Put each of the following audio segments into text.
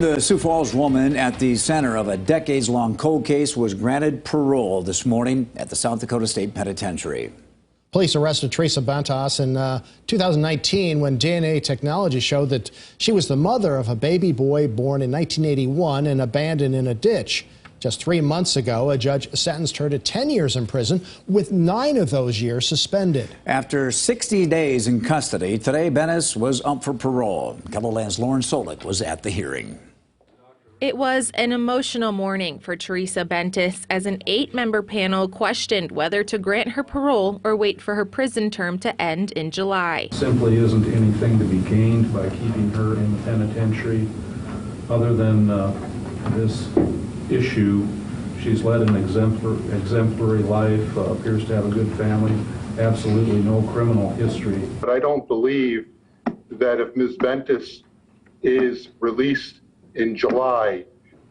The Sioux Falls woman at the center of a decades-long cold case was granted parole this morning at the South Dakota State Penitentiary. Police arrested Teresa Bentaas in 2019 when DNA technology showed that she was the mother of a baby boy born in 1981 and abandoned in a ditch. Just 3 months ago, a judge sentenced her to 10 years in prison, with 9 of those years suspended. After 60 days in custody, today Bentaas was up for parole. KELOLAND's Lauren Solik was at the hearing. It was an emotional morning for Teresa Bentaas as an 8-member panel questioned whether to grant her parole or wait for her prison term to end in July. Simply isn't anything to be gained by keeping her in the penitentiary other than this issue. She's led an exemplary life, appears to have a good family, absolutely no criminal history. But I don't believe that if Ms. Bentaas is released in July,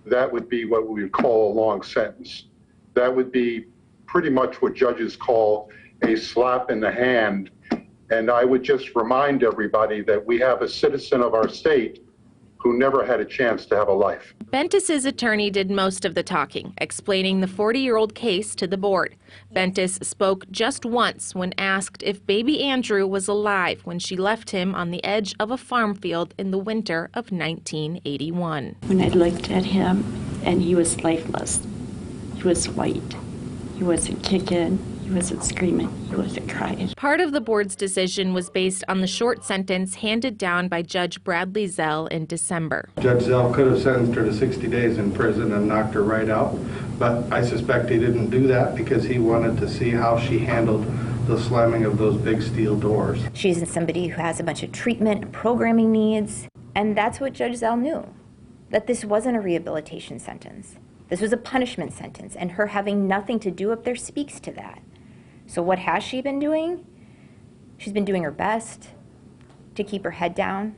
that would be what we would call a long sentence. That would be pretty much what judges call a slap in the hand. And I would just remind everybody that we have a citizen of our state who never had a chance to have a life. Bentaas's attorney did most of the talking, explaining the 40-year-old case to the board. Bentaas spoke just once when asked if baby Andrew was alive when she left him on the edge of a farm field in the winter of 1981. When I looked at him and he was lifeless, he was white, he wasn't kicking, he wasn't screaming, he wasn't crying. Part of the board's decision was based on the short sentence handed down by Judge Bradley Zell in December. Judge Zell could have sentenced her to 60 days in prison and knocked her right out, but I suspect he didn't do that because he wanted to see how she handled the slamming of those big steel doors. She's somebody who has a bunch of treatment and programming needs, and that's what Judge Zell knew, that this wasn't a rehabilitation sentence. This was a punishment sentence, and her having nothing to do up there speaks to that. So what has she been doing? She's been doing her best to keep her head down,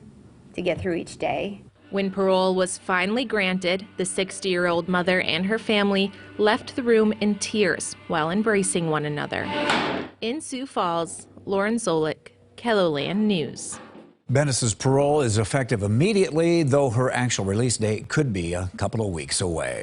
to get through each day. When parole was finally granted, the 60-year-old mother and her family left the room in tears while embracing one another. In Sioux Falls, Lauren Solik, KELOLAND News. Bentaas's parole is effective immediately, though her actual release date could be a couple of weeks away.